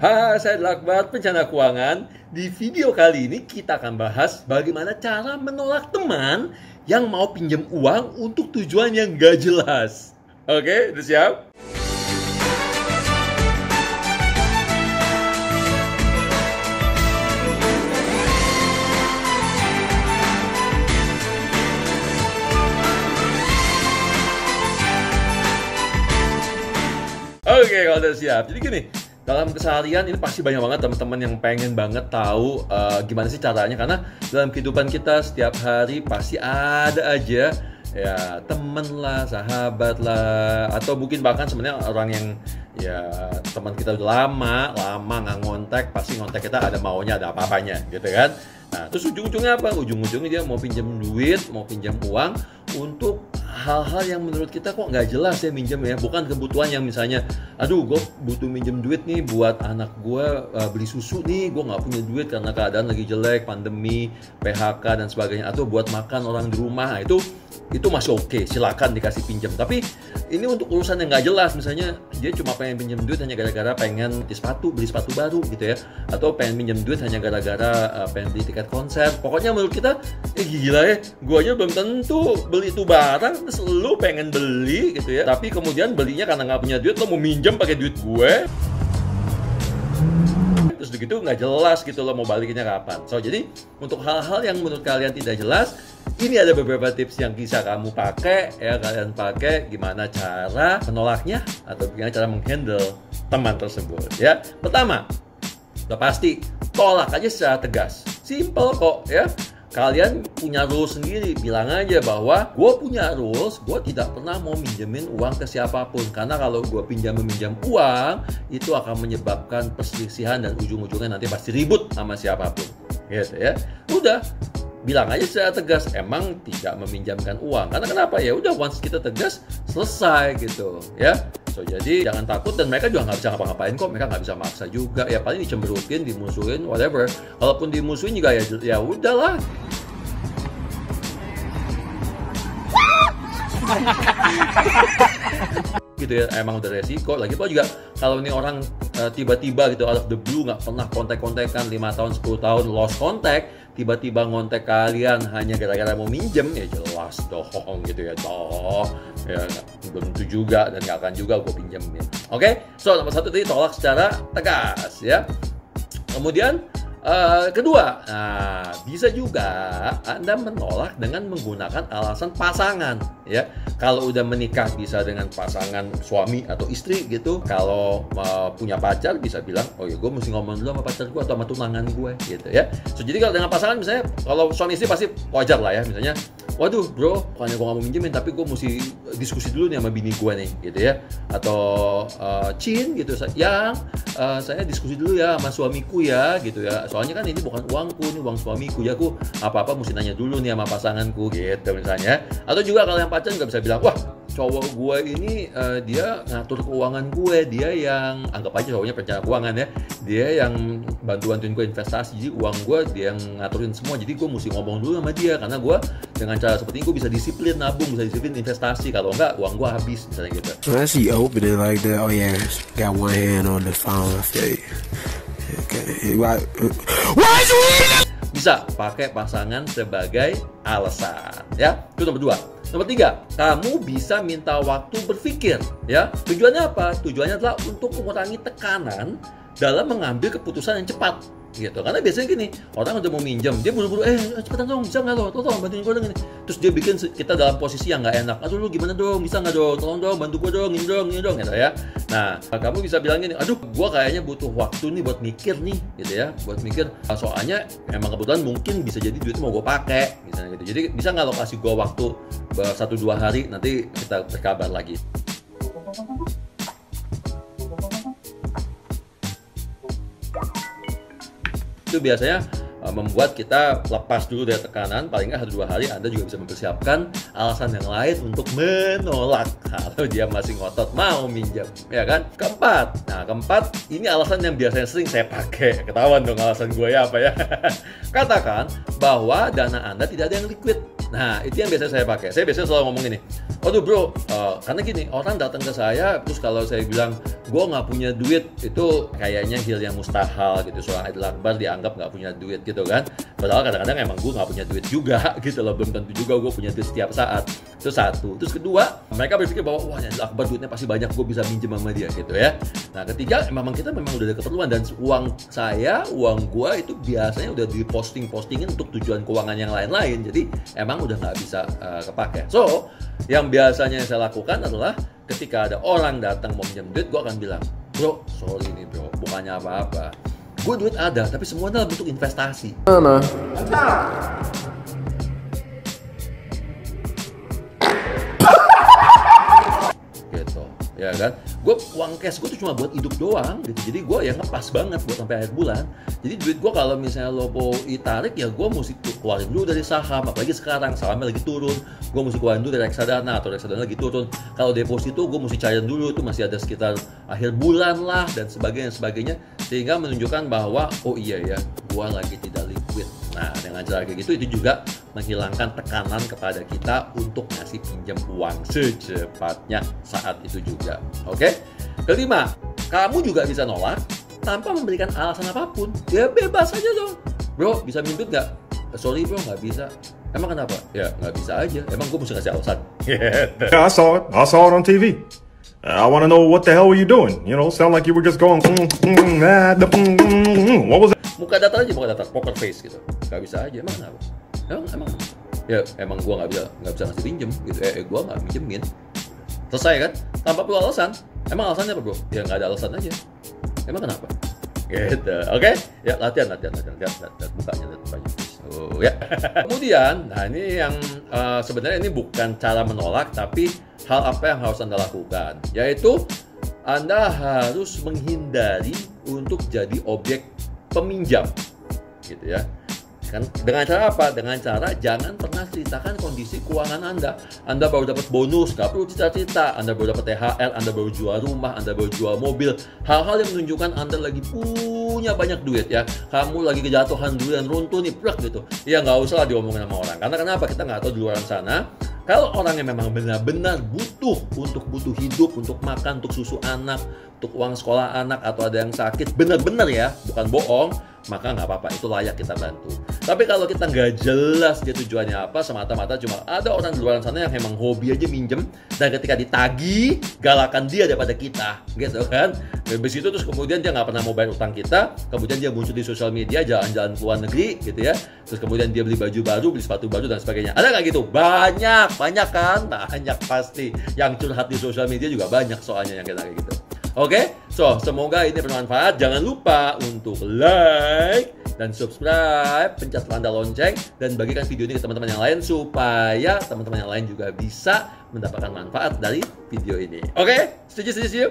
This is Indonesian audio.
Hai, saya adalah Akbar, perencana keuangan. Di video kali ini kita akan bahas bagaimana cara menolak teman yang mau pinjam uang untuk tujuan yang gak jelas. Oke, udah siap? Oke, kalau udah siap. Jadi gini, dalam keseharian ini pasti banyak banget teman-teman yang pengen banget tahu gimana sih caranya, karena dalam kehidupan kita setiap hari pasti ada aja ya temen lah, sahabat lah, atau mungkin bahkan sebenarnya orang yang ya teman kita udah lama nggak ngontek, pasti ngontek kita ada maunya, ada apa-apanya gitu kan. Nah, terus ujung-ujungnya apa? Ujung-ujungnya dia mau pinjam duit, mau pinjam uang untuk hal-hal yang menurut kita kok nggak jelas ya minjem ya. Bukan kebutuhan yang misalnya, aduh gue butuh minjem duit nih buat anak gue beli susu nih, gue nggak punya duit karena keadaan lagi jelek, pandemi, PHK dan sebagainya. Atau buat makan orang di rumah, nah, itu masih oke, silakan dikasih pinjam. Tapi ini untuk urusan yang nggak jelas, misalnya dia cuma pengen pinjam duit hanya gara-gara pengen beli sepatu baru gitu ya, atau pengen pinjam duit hanya gara-gara pengen beli tiket konser. Pokoknya menurut kita, gila ya, gue aja belum tentu beli itu barang, terus lu pengen beli gitu ya. Tapi kemudian belinya karena nggak punya duit, lo mau minjem pakai duit gue. Terus begitu nggak jelas gitu lo mau balikinnya kapan. So, jadi untuk hal-hal yang menurut kalian tidak jelas, ini ada beberapa tips yang bisa kamu pakai ya. Kalian pakai gimana cara menolaknya atau gimana cara menghandle teman tersebut ya. Pertama, udah pasti tolak aja secara tegas. Simple kok ya. Kalian punya rules sendiri, bilang aja bahwa gue punya rules, gue tidak pernah mau minjemin uang ke siapapun. Karena kalau gue meminjam uang, itu akan menyebabkan perselisihan dan ujung-ujungnya nanti pasti ribut sama siapapun. Gitu ya. Udah, bilang aja secara tegas, emang tidak meminjamkan uang. Karena kenapa ya? Udah, once kita tegas, selesai gitu ya. So, jadi jangan takut, dan mereka juga nggak bisa ngapa-ngapain kok. Mereka nggak bisa maksa juga. Ya paling dicemberutin, dimusuhin, whatever. Kalaupun dimusuhin juga ya udahlah. Gitu ya, emang udah resiko. Lagi pula juga kalau ini orang tiba-tiba gitu out of the blue, nggak pernah kontak-kontakan 5 tahun 10 tahun lost contact, tiba-tiba ngontek kalian hanya gara-gara mau minjem, ya jelas dong gitu ya, ya belum tentu juga, dan nggak akan juga gue pinjemin. Oke, so nomor 1 tadi tolak secara tegas ya. Kemudian kedua, bisa juga Anda menolak dengan menggunakan alasan pasangan ya. Kalau udah menikah bisa dengan pasangan suami atau istri gitu. Kalau punya pacar bisa bilang, oh ya gue mesti ngomong dulu sama pacar gue atau sama tunangan gue gitu ya. So, jadi kalau dengan pasangan, misalnya kalau suami istri pasti wajar lah ya, misalnya, waduh bro, bukannya gue gak mau minjemin, tapi gue mesti diskusi dulu nih sama bini gue nih gitu ya. Atau Cin gitu, yang saya diskusi dulu ya sama suamiku ya gitu ya. Soalnya kan ini bukan uangku, ini uang suamiku ya, aku apa-apa mesti nanya dulu nih sama pasanganku gitu misalnya. Atau juga kalau yang pacar juga bisa bilang, wah cowok gue ini dia ngatur keuangan gue, dia yang anggap aja cowoknya perencana keuangan ya, dia yang bantuin gue investasi, jadi uang gue dia yang ngaturin semua, jadi gue mesti ngomong dulu sama dia, karena gue dengan cara seperti ini gue bisa disiplin nabung, bisa disiplin investasi, kalau enggak uang gue habis misalnya gitu. So as you open it like that, oh yeah, got one hand on the phone, okay. Bisa pakai pasangan sebagai alasan ya. Itu nomor 2. Nomor 3, kamu bisa minta waktu berpikir ya. Tujuannya apa? Tujuannya adalah untuk mengurangi tekanan dalam mengambil keputusan yang cepat gitu. Karena biasanya gini, orang udah mau minjem, dia buru-buru, cepetan dong, bisa nggak lo, tolong bantuin gue dong ini. Terus dia bikin kita dalam posisi yang nggak enak. Aduh lu gimana dong, bisa nggak dong, tolong dong, bantu gue dong, ini dong gitu ya. Nah, kamu bisa bilang gini, aduh gue kayaknya butuh waktu nih buat mikir nih gitu ya, buat mikir. Soalnya emang kebetulan mungkin bisa jadi duit mau gue pakai misalnya gitu. Jadi bisa nggak lo kasih gue waktu 1-2 hari, nanti kita berkabar lagi. Itu biasanya membuat kita lepas dulu dari tekanan. Paling nggak 1-2 hari Anda juga bisa mempersiapkan alasan yang lain untuk menolak kalau dia masih ngotot mau minjam, ya kan? Keempat, ini alasan yang biasanya sering saya pakai. Ketahuan dong alasan gue ya apa ya. Katakan bahwa dana Anda tidak ada yang liquid. Nah, itu yang biasanya saya pakai. Saya biasanya selalu ngomong gini, waduh bro, karena gini, orang datang ke saya, terus kalau saya bilang, gue nggak punya duit, itu kayaknya hal yang mustahil gitu. Seorang Aidil Akbar dianggap nggak punya duit gitu kan. Padahal kadang-kadang emang gue nggak punya duit juga gitu loh. Belum tentu juga gue punya duit setiap saat. Itu satu. Terus kedua, mereka berpikir bahwa wah Aidil Akbar duitnya pasti banyak, gue bisa minjem sama dia gitu ya. Nah ketiga, memang kita memang udah ada keperluan, dan uang saya, uang gue itu biasanya udah diposting-postingin untuk tujuan keuangan yang lain-lain. Jadi emang udah nggak bisa kepake. So, yang biasanya saya lakukan adalah ketika ada orang datang mau pinjam duit, gue akan bilang, bro, sorry nih bro, bukannya apa-apa. Gue duit ada, tapi semuanya dalam bentuk investasi. Gitu, ya kan? Gue uang cash gue tuh cuma buat hidup doang gitu. Jadi gue yang ngepas banget buat sampai akhir bulan. Jadi duit gue kalau misalnya lo mau ditarik, ya gue mesti keluarin dulu dari saham. Apalagi sekarang sahamnya lagi turun, gue mesti keluarin dulu dari reksadana, atau reksadana lagi turun. Kalau deposito gue mesti cairin dulu, itu masih ada sekitar akhir bulan lah, dan sebagainya. Sehingga menunjukkan bahwa oh iya ya, gue lagi tidak liquid. Nah dengan cara kayak gitu, itu juga menghilangkan tekanan kepada kita untuk ngasih pinjam uang secepatnya saat itu juga. Oke? Kelima, kamu juga bisa nolak tanpa memberikan alasan apapun. Ya bebas aja dong. Bro, bisa minjem nggak? Sorry bro, nggak bisa. Emang kenapa? Ya nggak bisa aja. Emang gue mesti kasih alasan. Yeah, I saw it. I saw it on TV. I want to know what the hell were you doing? You know, sound like you were just going. What was it? Muka datar aja, muka datar, poker face gitu. Nggak bisa aja. Emang kenapa? Emang? Ya emang gue nggak bisa ngasih pinjem gitu. Gue nggak pinjemin. Selesai kan? Tanpa perlu alasan. Emang alasannya apa bro? Ya nggak ada alasan aja. Emang kenapa? Gitu. Oke? Ya latihan. Lihat mukanya, lihat mukanya. Oh ya. Kemudian, nah ini yang sebenarnya ini bukan cara menolak, tapi hal apa yang harus Anda lakukan, yaitu Anda harus menghindari untuk jadi objek peminjam, gitu ya. Kan dengan cara apa? Dengan cara jangan pernah ceritakan kondisi keuangan Anda. Anda baru dapat bonus, nggak perlu cerita-cerita. Anda baru dapat THR, Anda baru jual rumah, Anda baru jual mobil. Hal-hal yang menunjukkan Anda lagi punya banyak duit ya. Kamu lagi kejatuhan dulu dan runtuh nih, plek gitu. Ya nggak usah lah diomongin sama orang. Karena kenapa? Kita nggak tahu di luar sana. Kalau orang yang memang benar-benar butuh hidup, untuk makan, untuk susu anak, untuk uang sekolah anak, atau ada yang sakit, benar-benar ya, bukan bohong, maka nggak apa-apa, itu layak kita bantu. Tapi kalau kita nggak jelas dia tujuannya apa, semata-mata cuma ada orang di luar sana yang memang hobi aja minjem, dan ketika ditagih, galakan dia daripada kita, gitu kan. Habis itu terus kemudian dia nggak pernah mau bayar utang kita, kemudian dia muncul di sosial media, jalan-jalan ke luar negeri, gitu ya. Terus kemudian dia beli baju baru, beli sepatu baru, dan sebagainya. Ada nggak gitu? Banyak kan? Banyak pasti. Yang curhat di sosial media juga banyak soalnya yang kayak gitu. Oke, so semoga ini bermanfaat. Jangan lupa untuk like dan subscribe, pencet tanda lonceng, dan bagikan video ini ke teman-teman yang lain supaya teman-teman yang lain juga bisa mendapatkan manfaat dari video ini. Oke, setuju?